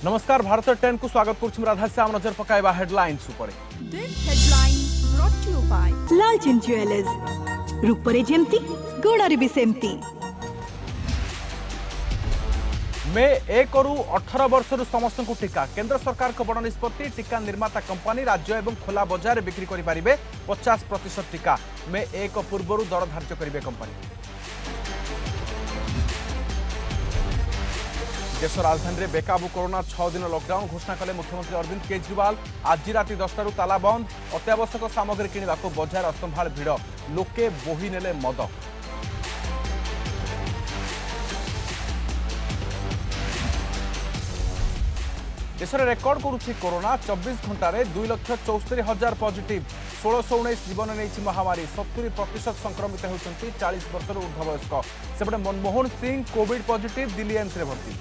नमस्कार भारत 10 को स्वागत करुछु राधाश्याम नजर पकाइबा हेडलाइंस ऊपर। This headline brought to you by Lalchand jewellers रूपरे जेमती गोड़ारे भी सेमती। मे 1 रु 18 वर्ष समस्त को टीका केंद्र सरकार को बड़ निष्पत्ति टीका निर्माता कंपनी राज्य एवं खोला बजार बिक्री करि पारिबे 50% टीका मे 1 पूर्व दर धार्य करिवे कंपनी। देश राजधानी में बेकाबू कोरोना 6 दिन लॉकडाउन घोषणा कले मुख्यमंत्री अरविंद केजरीवाल। आज राति 10 ताला बंद अत्यावश्यक सामग्री किणवा बजार असंभाल भिड़ लोके बोही नेले मद। देश में रेकर्ड करुछि कोरोना 24 घंटे 2,74,000 पॉजिटिव 1619 जीवन नहीं महामारी 70% संक्रमित होती 40 वर्ष ऊर्ध्व वयस्क। सेपटे Manmohan Singh COVID positive Delhi AIIMS रे भर्ती।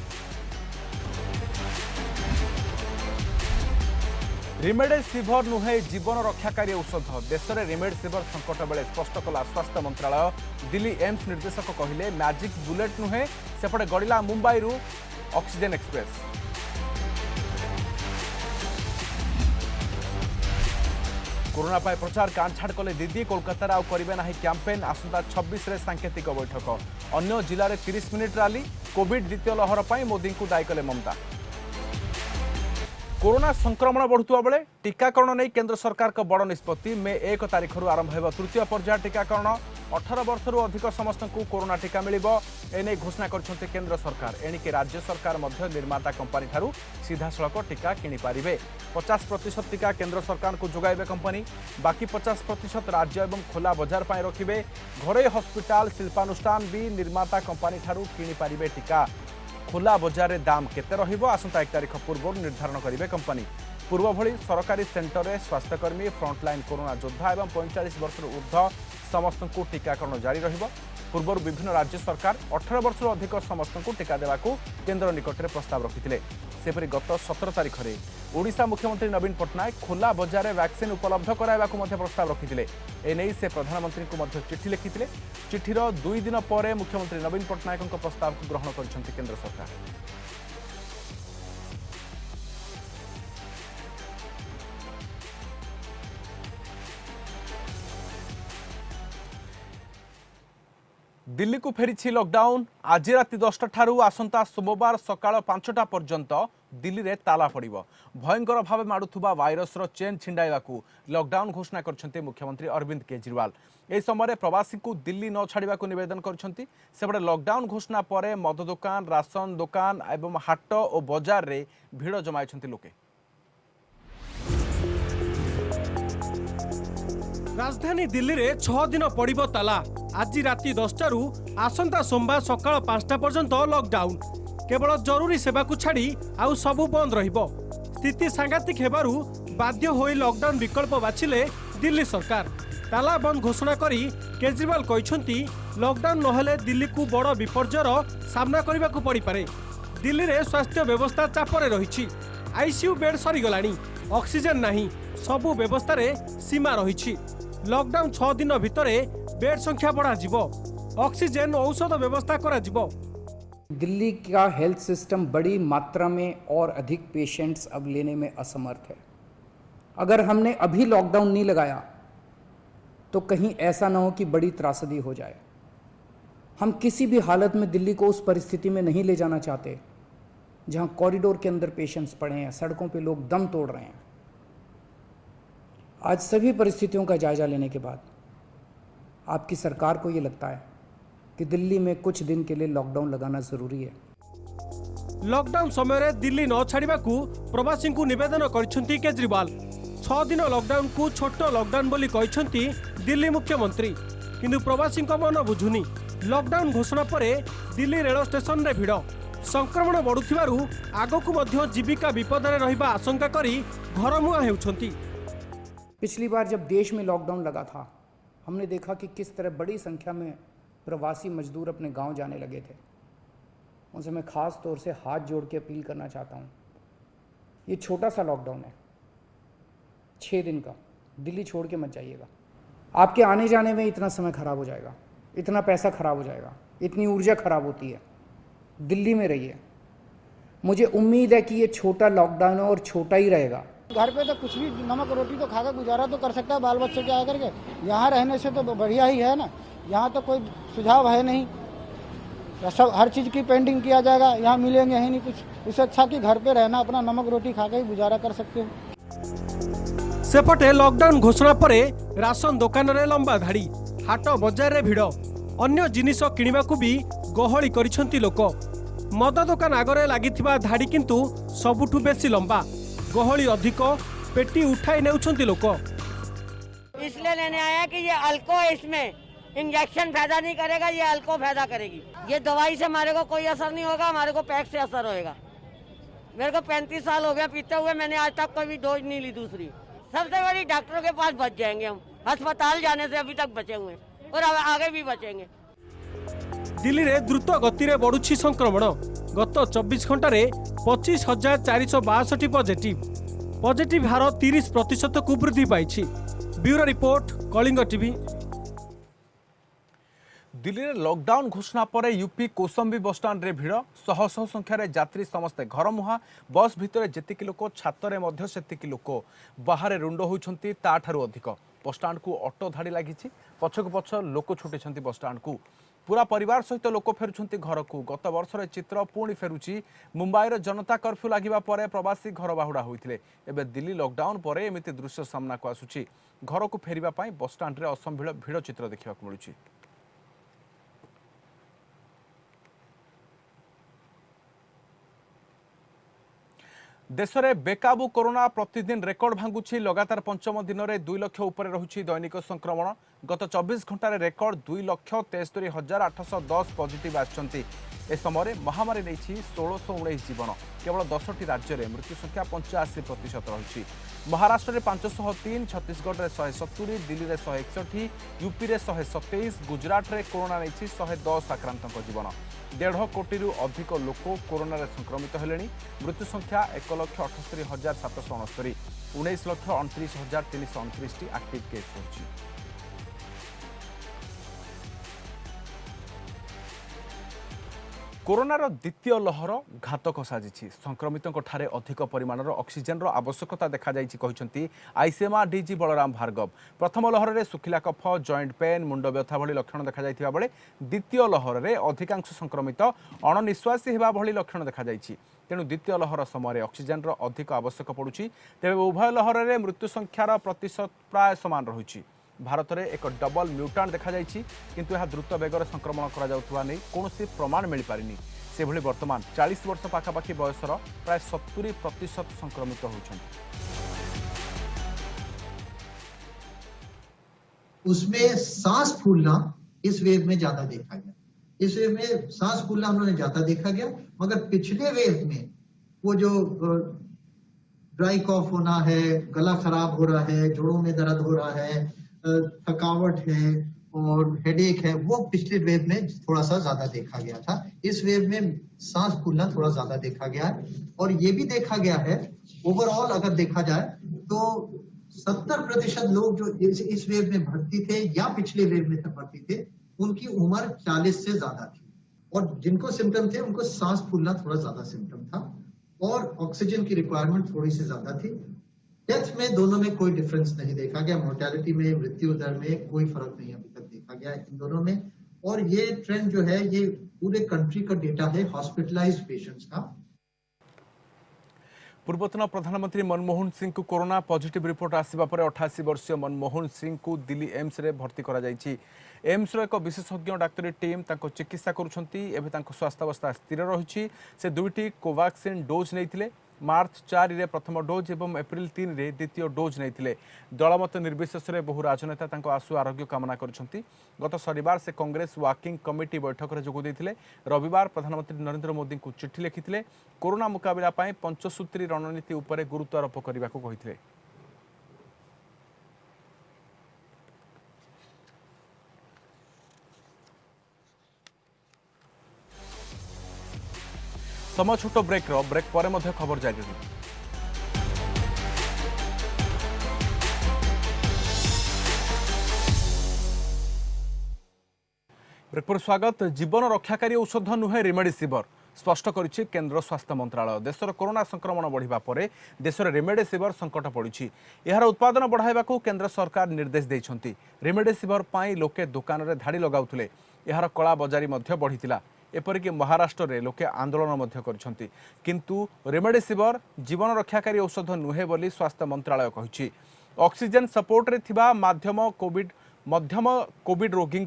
रिमेडिसिविर नुहे जीवन रक्षाकारी औषध देश में रिमेडिसिविर संकट बेले स्पष्ट कला स्वास्थ्य मंत्रालय। दिल्ली एम्स निर्देशक कहले मैजिक बुलेट नुहे सेपटे गड़िला मुंबई रु ऑक्सीजन एक्सप्रेस। कोरोना पाई प्रचार कांछाड़ कले दीदी कोलकाता आउ करेंगे ना कैंपेन आसंता 26 रे सांकेतिक बैठक अन्य जिले में 30 मिनिट रैली कोविड द्वितीय लहर पर मोदी को दायी कले ममता। कोरोना संक्रमण बढ़ुवा बेले टीकाकरण नहीं केंद्र सरकार का बड़ निष्पत्ति मे 1 तारिख आरंभ हो तृतीय पर्याय टीकाकरण 18 वर्ष अधिक समस्त को कोरोना टीका मिलिबो एने घोषणा करछन्ते केंद्र सरकार। एणिके राज्य सरकार मध्य निर्माता कंपनी ठारू सीधा सड़क टीका किनि पारिबे 50% टीका केंद्र सरकार को जोगाइबे कंपनी बाकी 50% राज्य एवं खोला बाजार पाई रखिबे। घरे हॉस्पिटल शिल्पानुष्ठान भी निर्माता कंपनी ठारू किनि पारिबे टीका। खोला बजार दाम केते रहिबो आसंता 1 तारिख पूर्व निर्धारण करिवे कंपनी। पूर्व भली सरकारी सेंटर में स्वास्थ्यकर्मी फ्रंटलाइन कोरोना योद्धा एवं 45 वर्ष ऊर्ध्व समस्त को टीकाकरण जारी रहिबो। पूर्व विभिन्न राज्य सरकार 18 वर्ष अधिक समस्त को टीका देवाकू केंद्र निकट में प्रस्ताव रखिथिले। सेपरि गत 17 तारिख में ओडिशा मुख्यमंत्री नवीन पट्टनायक खोला बजार वैक्सीन उपलब्ध कराइबाकू मध्य प्रस्ताव रखिथिले। एने से प्रधानमंत्री को मध्य चिठी लिखिथिले। चिठीर 2 दिन पर मुख्यमंत्री नवीन पट्टनायक प्रस्ताव को ग्रहण करिसेंति केंद्र सरकार। दिल्ली को फेरी लॉकडाउन आज राति 10टा ठारू आसंता सोमवार सकाळ 5टा पर्यंत दिल्ली रे ताला पड़िबो। भयंकर भाव माडुथुबा वायरस रो चेन छिंडाइबाकू लॉकडाउन घोषणा करछन्ते मुख्यमंत्री अरविंद केजरीवाल। ए समय प्रवासी को दिल्ली न छाड़िबाकू निवेदन करछन्ती। सेबडे लॉकडाउन घोषणा परे मद दुकान राशन दुकान एवं हाट और बाजार रे भीड़ जमाइछन्ती लोके। राजधानी दिल्ली रे 6 दिन पड़िबो ताला। आज राति 10 रु आसंता सोमवार सकाळ 5टा पर्यंत लॉकडाउन केवल जरूरी सेवा को छाड़ी आउ सबु बंद रहिबो। स्थिति सांघातिक हेबारु बाध्य होई लॉकडाउन विकल्प बाछिले दिल्ली सरकार। ताला बंद घोषणा करी केजरीवाल कहिसंती लॉकडाउन नहेले दिल्ली को बड़ विपर्जयर सामना करबाकू पड़ी पारे। दिल्ली रे स्वास्थ्य व्यवस्था चापरे रहिछि। आईसीयू बेड सरी गलानी ऑक्सीजन नाही सबु व्यवस्था रे सीमा रहिछि। लॉकडाउन 6 दिन भितरे बेड संख्या बढ़ा जिवो ऑक्सीजन औषध व्यवस्था करा जिवो। दिल्ली का हेल्थ सिस्टम बड़ी मात्रा में और अधिक पेशेंट्स अब लेने में असमर्थ है। अगर हमने अभी लॉकडाउन नहीं लगाया तो कहीं ऐसा ना हो कि बड़ी त्रासदी हो जाए। हम किसी भी हालत में दिल्ली को उस परिस्थिति में नहीं ले जाना चाहते जहां कॉरिडोर के अंदर पेशेंट्स पड़े हैं, सड़कों पे लोग दम तोड़ रहे हैं। आज सभी परिस्थितियों का जायजा लेने के बाद आपकी सरकार को ये लगता है कि दिल्ली में कुछ दिन के लिए लॉकडाउन लगाना जरूरी है। लॉकडाउन समय रे दिल्ली न छाड़िबाकू प्रवासी को निवेदन करछंती केजरीवाल। 6 दिन लॉकडाउन को छोट लॉकडाउन बोली कहछंती दिल्ली मुख्यमंत्री किंतु प्रवासी को मन बुझुनी। लॉकडाउन घोषणा परे दिल्ली रेल स्टेशन रे भिड़ संक्रमण बढ़ुथिबारु आगकू मध्य जीविका विपद रे रहिबा आशंका करी घरमुआ हेउछंती। पिछली बार जब देश में लॉकडाउन लगा था हमने देखा कि किस तरह बड़ी संख्या में प्रवासी मजदूर अपने गांव जाने लगे थे। उनसे मैं खास तौर से हाथ जोड़ के अपील करना चाहता हूं, ये छोटा सा लॉकडाउन है 6 दिन का, दिल्ली छोड़ के मत जाइएगा। आपके आने जाने में इतना समय खराब हो जाएगा, इतना पैसा खराब हो जाएगा, इतनी ऊर्जा खराब होती है। दिल्ली में रहिए। मुझे उम्मीद है कि ये छोटा लॉकडाउन है और छोटा ही रहेगा। घर पे तो कुछ भी नमक रोटी तो खाकर गुजारा तो कर सकता है बाल बच्चे के आकर के। यहाँ रहने से तो बढ़िया ही है ना। यहाँ तो कोई सुझाव है नहीं, सब हर चीज़ की पेंटिंग किया जाएगा, यहाँ मिलेंगे ही नहीं कुछ। इससे अच्छा कि घर पे रहना, अपना नमक रोटी खाकर ही गुजारा कर सकते हो। सेपटे लॉकडाउन घोषणा पर राशन दुकान रे लंबा धाड़ी, हाट बजार रे भिड़, अन्य जिनिस किणवाकू भी गहली करिसेंती लोक। मद दुकान आगरे लागिथिबा धाड़ी किंतु सबुठु बेसी लंबा, गहली अधिक, पेटी उठाई नेउछंती लोक। इसलिए लेने आया कि ये अल्को, इसमें इंजेक्शन फायदा नहीं करेगा, ये अल्को फायदा करेगी। ये दवाई से हमारे को कोई असर नहीं होगा, हमारे को पैक से असर होएगा। मेरे को 35 साल हो गया पीते हुए, मैंने आज तक कोई डोज नहीं ली दूसरी। सबसे बड़ी डॉक्टरों के पास बच जाएंगे हम, अस्पताल जाने से अभी तक बचे हुए और आगे भी बचेंगे। दिल्ली रे द्रुत गति रे बढ़ुछि संक्रमण। गत 24 घंटा रे 25,462 पॉजिटिव हार 30% को वृद्धि पाई। Bureau report, Kalinga TV. Delhi में लॉकडाउन घोषणा पर यूपी कौसम्बी बसस्टाण्ड रे भिड़, शह शह संख्यार यात्री समस्ते घर मुहां। बस भितर जेतिकी लोक, छातरे मध्य सेतिकी लोक बाहर रुंड होइछंती ताठारु अधिक। बसस्टाण्ड को ऑटो धाड़ी लागी, पछक पछ लोक छुटी बसस्टाण्ड को। पूरा परिवार सहित लोक फेरुछंती घर को। गत वर्षर चित्र पुणी फेरुची। मुंबईर जनता कर्फ्यू लागिबा परे प्रवासी घर बाहुड़ा होइथिले। एबे दिल्ली लॉकडाउन परे एमिति दृश्य सामना को आसुची। घर को फेरिबा पई बसस्टाण्ड रे असंभीळ भिड़ चित्र देखिबाकू मिलुची। देश में बेकाबू कोरोना प्रतिदिन रेकर्ड भांगुची। लगातार पंचम दिन में 2 लाख उपर रहुची दैनिक संक्रमण। गत 24 घंटे रेकर्ड 2,73,810 पॉजिटिव आछंती। ए समय महामारी नहीं 1619 जीवन। केवल 10टी राज्य में मृत्यु संख्या 85% रही। महाराष्ट्र में 503, छत्तीसगढ़ में 170, दिल्ली में 161, यूपी में 127, गुजरात में कोरोना नहीं 110 आक्रांत जीवन। 1.5 कोटी अधिक लोक कोरोना संक्रमित हेले। मृत्यु संख्या 1,78,769, 19,29,329 एक्टिव केस रही। कोरोनार द्वितीय लहर घातक साजिछि। संक्रमितों ठारे अधिक परिमाणर ऑक्सीजन आवश्यकता देखा जाइछि कहिसंती आईसीएमआर डीजी बलराम भार्गव। प्रथम लहर में सुखिला कफ, जॉइंट पेन, मुंड व्यथा भली लक्षण देखा जाइथिबा बेले द्वितीय लहर में अधिकांश संक्रमित अणनिश्वासी हेबा भली लक्षण देखा जाइछि। तेणु द्वितीय लहर समय ऑक्सीजन अधिक आवश्यक पड़ुछि। तेबे उभय लहर में मृत्यु संख्यार प्रतिशत प्राय समान रहुछि। भारत में एक डबल म्यूटांट देखा जाइछि, किंतु यह द्रुत बेगर संक्रमण करा जाउथुवा नै कोनोसी प्रमाण मिल पारिनी। से भली वर्तमान 40 वर्ष पाखापाखि बयसर प्राय 70% संक्रमित होउछन्ति। उसमें सांस फूलना इस वेव में ज्यादा देखा गया। इस वेव में सांस फूलना हमने ज्यादा देखा गया, मगर पिछले वेव में वो जो ड्राई कॉफ होना है, गला खराब हो रहा है, जोड़ों में दर्द हो रहा है, थकावट है और हेडेक है, वो पिछले वेव में थोड़ा सा ज्यादा देखा गया था। इस वेव में सांस फूलना थोड़ा ज्यादा देखा गया है। और ये भी देखा गया है, ओवरऑल अगर देखा जाए तो 70% लोग जो इस वेव में भर्ती थे या पिछले वेव में भर्ती थे, उनकी उम्र 40 से ज्यादा थी। और जिनको सिम्टम थे उनको सांस फूलना थोड़ा ज्यादा सिम्टम था और ऑक्सीजन की रिक्वायरमेंट थोड़ी सी ज्यादा थी। डेथ में दोनों में कोई डिफरेंस नहीं देखा गया। मोर्टेलिटी में, मृत्यु दर में कोई फर्क नहीं अभी तक देखा गया इन दोनों में। और ये ट्रेंड जो है ये पूरे कंट्री का डेटा है हॉस्पिटलाइज्ड पेशेंट्स का। पूर्वतन प्रधानमंत्री मनमोहन सिंह को कोरोना पॉजिटिव रिपोर्ट आसिबा परे 88 वर्षीय मनमोहन सिंह को दिल्ली एम्स रे भर्ती करा जायछि। एम्स रो एक विशेषज्ञ डाक्तरी टीम तांको चिकित्सा करुछंती। एबे तांको स्वास्थ्यावस्था स्थिर रहिछि। से 2टी कोवैक्सिन डोज नैथिले। मार्च 4 रे प्रथम डोज एवं एप्रिल 3 रे द्वितीय डोज नैथिले। दलमत निर्विशेष रे बहु राजनेता तांको आशु आरोग्य कामना करिसंती। गत शनिवार से कांग्रेस वर्किंग कमिटी बैठक रे जोग दैथिले। रविवार प्रधानमंत्री नरेंद्र मोदी को चिट्ठी लिखिथिले। कोरोना मुकाबला पई पंचसूत्री रणनीति उपरे गुरुत्व आरोप करबाको कहिथिले। समय छोट ब्रेक पर मध्य खबर जारी रही। ब्रेक पर स्वागत। जीवन रक्षाकारी औषध नुहे रेमडेसिविर। स्पष्ट करिछि केंद्र स्वास्थ्य मंत्रालय। देशर कोरोना संक्रमण बढ़िबा परे देशर रेमडेसिविर संकट पड़िछि। एहार उत्पादन बढ़ाइबाकू केंद्र सरकार निर्देश दैछन्ति। रेमडेसिविर पाई लोके दुकान रे धाड़ी लगाउथले। एहार कला बजारी मध्य बढ़िथिला। एपरिक महाराष्ट्र रे लोके आंदोलन मध्य करछन्ति। किंतु रेमडेसिविर जीवन रक्षाकारी औषध नुहे बोली स्वास्थ्य मंत्रालय कहिछि। ऑक्सीजन सपोर्ट रे थिबा मध्यम कोविड रोगी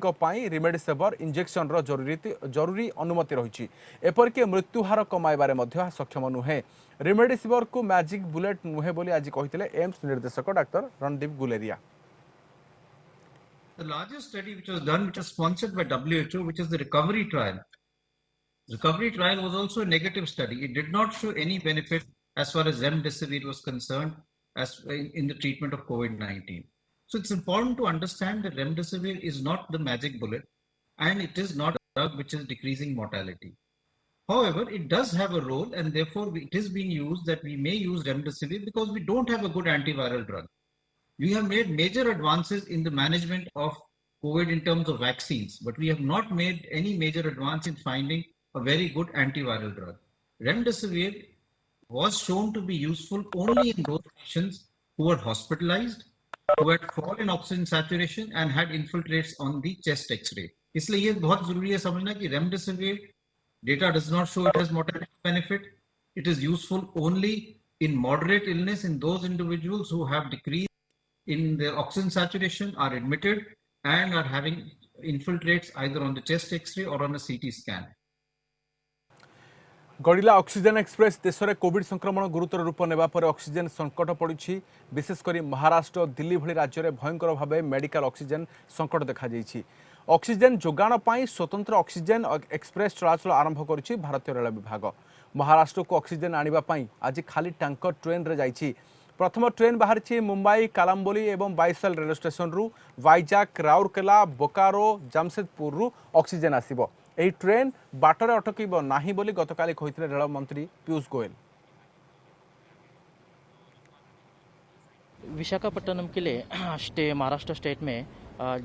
रेमडेसिविर इंजेक्शन रो जरूरी अनुमति रही। एपरिक मृत्युहार कमाइबारे मध्य सक्षम नुहे। रेमडेसिविर को मैजिक बुलेट नुहे बोली आज कहिथिले एम्स निर्देशक doctor Randeep Guleria. The largest study which was done, which was sponsored by WHO, which is the recovery trial. The recovery trial was also a negative study. It did not show any benefit as far as remdesivir was concerned as in the treatment of COVID-19. So it's important to understand that remdesivir is not the magic bullet and it is not a drug which is decreasing mortality. However, it does have a role and therefore it is being used that we may use remdesivir because we don't have a good antiviral drug. We have made major advances in the management of COVID in terms of vaccines, but we have not made any major advance in finding a very good antiviral drug. Remdesivir was shown to be useful only in those patients who were hospitalized, who had fall in oxygen saturation and had infiltrates on the chest X-ray. इसलिए ये बहुत जरूरी है समझना कि remdesivir data does not show it has mortality benefit. It is useful only in moderate illness in those individuals who have decreased in their oxygen saturation, are admitted and are having infiltrates either on the chest X-ray or on a CT scan. गड़िला oxygen express देश में Covid संक्रमण गुरुतर रूप नेबा पर oxygen संकट पड़ी। विशेषकर महाराष्ट्र दिल्ली भली राज्य में भयंकर भाव मेडिकल ऑक्सीजन संकट देखा जाइछि। ऑक्सीजन जोगाण पर स्वतंत्र ऑक्सीजन एक्सप्रेस चलाचल आरंभ करिछि भारतीय रेल विभाग। महाराष्ट्र को ऑक्सीजन आनिबा आज खाली टैंकर ट्रेन रे जाइछि। प्रथम ट्रेन बाहरी मुंबई कालाम्बोली और बाईसल रेल स्टेशन रु वाइजाक राउरकेला बोकारो जामशेदपुर रु ऑक्सीजन आसिबो। एही ट्रेन बाटरे अटकिबो नाही बोली गतकाली कहिथिले रेल मंत्री पीयूष गोयल। विशाखापट्टनम के लिए महाराष्ट्र स्टेट में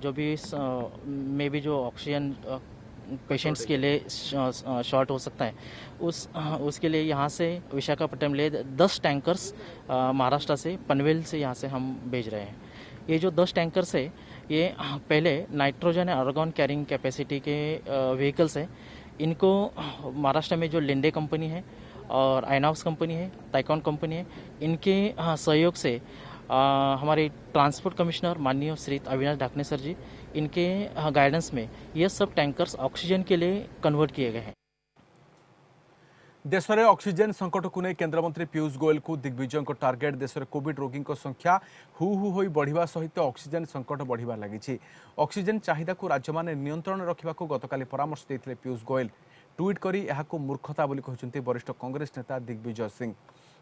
जो भी जो ऑक्सीजन पेशेंट्स के लिए शॉर्ट हो सकता है उसके लिए यहाँ से विशाखापट्टनम ले 10 टैंकर्स महाराष्ट्र से पनवेल से यहाँ से हम भेज रहे हैं। ये जो 10 टैंकर्स है ये पहले nitrogen and argon carrying capacity के व्हीकल्स हैं। इनको महाराष्ट्र में जो लिंडे कंपनी है और आइनॉक्स कंपनी है, टाइकॉन कंपनी है, इनके सहयोग से हमारे ट्रांसपोर्ट कमिश्नर माननीय श्री अविनाश ढाकने सर जी, इनके गाइडेंस में ये सब टैंकर्स ऑक्सीजन के लिए कन्वर्ट किए गए हैं। देश में ऑक्सीजन संकट को नहीं केंद्र मंत्री पीयूष गोयल को दिग्विजय टार्गेट देश में कोविड रोगी संख्या हु हु हो बढ़िया सहित ऑक्सीजन संकट बढ़िया लगी। ऑक्सीजन चाहिदा को राज्य मैंने नियंत्रण रखा गतकाली परामर्श देते पीयूष गोयल। ट्वीट करी यहां मूर्खता बोली कहते वरिष्ठ कांग्रेस नेता दिग्विजय सिंह।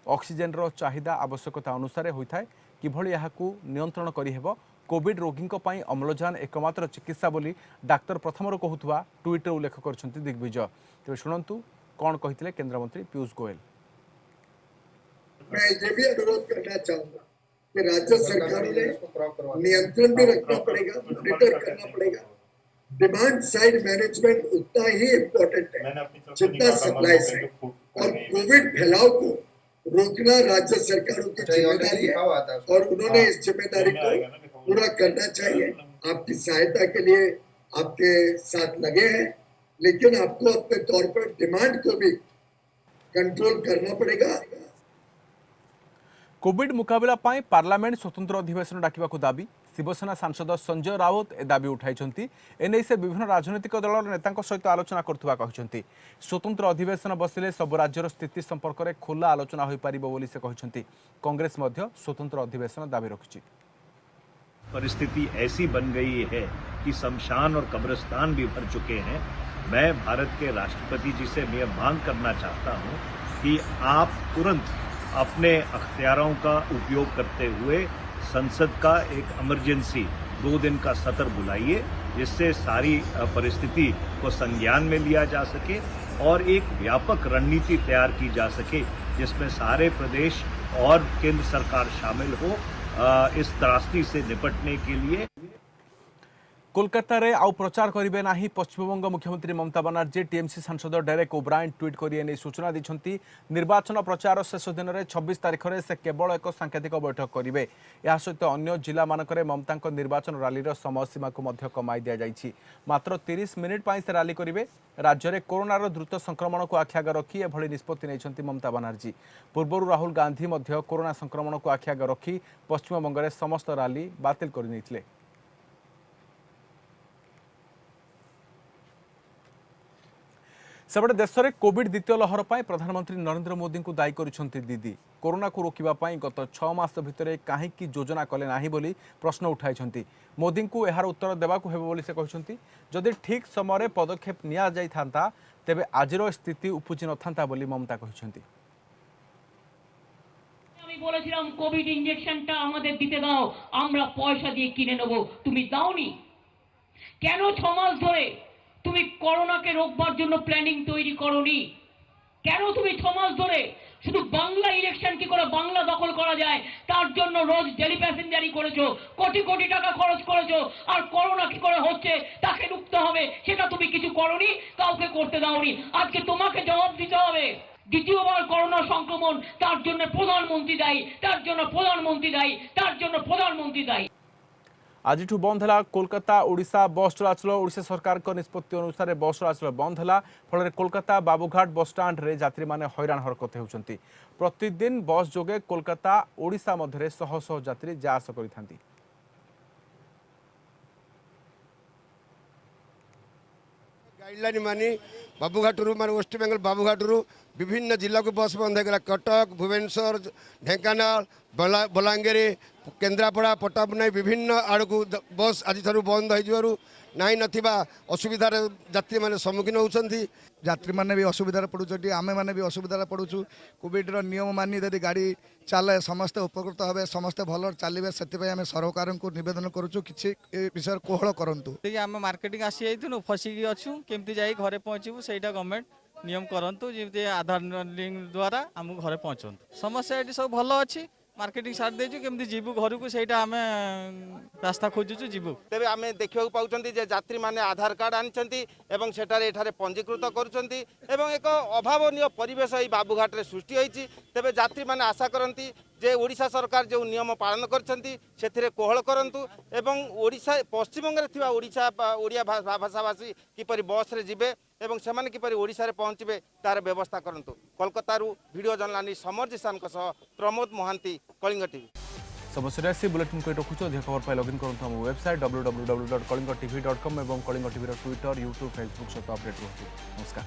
ऑक्सीजन रो चाहिदा आवश्यकता अनुसार होता है किभली यहां नियंत्रण करिहेब। कोविड रोगी अम्लजान एकमात्र चिकित्सा बोली डाक्तर प्रथम कहूथुवा ट्वीट उल्लेख करछन्ति दिग्विजय। तेज शुणु कौन कहते केंद्र मंत्री पीयूष गोयल। मैं ये भी अनुरोध करना चाहूंगा कि राज्य सरकारों ने नियंत्रण भी रखना पड़ेगा, मॉनिटर करना पड़ेगा। डिमांड साइड मैनेजमेंट उतना ही इम्पोर्टेंट है जितना सप्लाई साइड, और कोविड फैलाव को रोकना राज्य सरकारों की जिम्मेदारी है और उन्होंने इस जिम्मेदारी को पूरा करना चाहिए। आपकी सहायता के लिए आपके साथ लगे हैं, लेकिन आपको अपने तौर पर डिमांड को भी कंट्रोल करना पड़ेगा। कोविड मुकाबला पाई पार्लियामेंट स्वतंत्र अधिवेशन डाकिबाकू दाबी शिवसेना सांसद संजय राउत ए दाबी उठाइछन्ति। एने से विभिन्न राजनीतिक दलर नेतांक सहित आलोचना करथुवा कहछन्ति। स्वतंत्र अधिवेशन बसिले सब राज्यर स्थिति संपर्क में खोला आलोचना होई पारिबो बोली से कहछन्ति। कांग्रेस मध्य स्वतंत्र अधिवेशन दाबी रखिछि। परिस्थिति ऐसी बन गई है कि शमशान और कब्रिस्तान भी भर चुके हैं। मैं भारत के राष्ट्रपति जी से मैं मांग करना चाहता हूं कि आप तुरंत अपने अख्तियारों का उपयोग करते हुए संसद का एक इमरजेंसी 2 दिन का सत्र बुलाइए, जिससे सारी परिस्थिति को संज्ञान में लिया जा सके और एक व्यापक रणनीति तैयार की जा सके जिसमें सारे प्रदेश और केंद्र सरकार शामिल हो इस त्रासदी से निपटने के लिए। कोलकाता रे आउ प्रचार करिवे नाही पश्चिमबंग मुख्यमंत्री ममता बनर्जी टीएमसी सांसद डेरेक ओब्रायन ट्वीट करिए नै सूचना दिछंती। निर्वाचन प्रचार शेष दिन में 26 तारिख में से केवल एक सांकेतिक बैठक करेंगे। यह सहित अन्य जिला मानकरे ममता निर्वाचन रैलीर समय सीमा को मध्य कमाई दिया जाइछि। मात्र 30 मिनिट पाई से रैली करेंगे। राज्य में कोरोनार द्रुत संक्रमण को आखिआग रखी एभली निष्पत्ति नहीं ममता बनर्जी। पूर्व राहुल गांधी मध्य कोरोना संक्रमण को आखिआग रखी पश्चिमबंग में समस्त रैली बातिल कर सेबड़े देश में कोविड द्वितीय लहर पर प्रधानमंत्री नरेंद्र मोदी को दायी करिसेंती दीदी। कोरोना को रोकने गत 6 मास भितर कहीं योजना कले नाही बोली प्रश्न उठाई। मोदी को यार उत्तर देवाक हेबो बोली से कहते जदि ठीक समय पदक्षेप निया जाई थांता तेबे आजिर स्थिति उपजी न थांता बोली ममता कहते। আমি বলেছিলাম কোভিড ইনজেকশনটা আমাদের দিতে দাও, আমরা পয়সা দিয়ে কিনে নেব, তুমি দাওনি কেন? 6 মাস ধরে তুমি করোনাকে রোকবার জন্য প্ল্যানিং তৈরি করোনি কেন? তুমি 6 মাস ধরে শুধু বাংলা ইলেকশন কি করে বাংলা দখল করা যায় তার জন্য রোজ ডেলি প্যাসেঞ্জারি করেছো, কোটি কোটি টাকা খরচ করেছো, আর করোনা কি করে হচ্ছে তাকে রুখতে হবে সেটা তুমি কিছু করোনি, কাউকে করতে দাওনি। আজকে তোমাকে জবাব দিতে হবে। দ্বিতীয়বার করোনা সংক্রমণ তার জন্য প্রধানমন্ত্রী দায়ী, তার জন্য প্রধানমন্ত্রী দায়ী, তার জন্য প্রধানমন্ত্রী দায়ী। आज बंद है कोलकाता ओडिशा बस चलाचल। ओडिशा सरकार को निष्पत्ति अनुसार बस चलाचल बंद है। फल कोलकाता बाबूघाट बस स्टाण्ड रे यात्री माने हैरान हरकत होउछंती। प्रतिदिन बस जोगे कोलकाता ओडिशा मध्य शह शह यात्री जा आस करिथांती। गाइडलाइन मानी बाबूघाटू मान वेस्ट बेंगल बाबूघाटू विभिन्न जिला को बस बंद है। कटक, भुवनेश्वर, ढेंकानाल, बलांगीर, केन्द्रापड़ा, पट्टामुनाई विभिन्न आड़ को बस आज बंद हो नथिबा असुविधार यात्री मैंने सम्मुखीन होती। यात्री मैंने भी असुविधार पड़ुं, आमे मैंने भी असुविधार पड़ुँ। कोविड नियम मानि यदि गाड़ी चले समस्ते उपकृत हे, समस्ते भल चलिए से सरकार को निवेदन करुँ कि विषय कोहल करूँ। आम मार्केटिंग आसी जाइनु फसिकी अच्छु केमती जाई घरे पहुँचू सेटा गवर्नमेंट नियम करंतु जमी आधार लिंक द्वारा आम घरे पहुँचु। समस्या ये सब भल अच्छी मार्केटिंग सार देचु केमती जीवु घर को सेटा आम रास्ता खोजुचु जीवु। तेबे आमे देखियो पाउचंती जे यात्री माने आधार कार्ड आनिचंती एवं सेटारे एठारे पंजीकृत करूचंती एवं एक अभावनीय परिवेश ई बाबूघाट रे सृष्टि होईची। तेबे यात्री माने आशा करंती जे ओडिशा सरकार जो नियम पालन करछंती सेथिरे कोहल करंतु एवं ओडिशा पश्चिमबंग रे थिबा ओडिया भाषाभाषी किपरि बस रे जिबे एवं सेमाने किपरि ओडिशा रे पहुँचबे तार व्यवस्था करंतु। Kolkata video journalist Samar Jisan Pramod Mahanti, Kalinga TV. सब सीरियस बुलेटिन को रखुछु। अधिक खबर पाई लॉगिन करंतु हम वेबसाइट www.kalingtv.com एवं Kalinga TV Twitter, YouTube, Facebook सहित अपडेट रहतु। नमस्कार।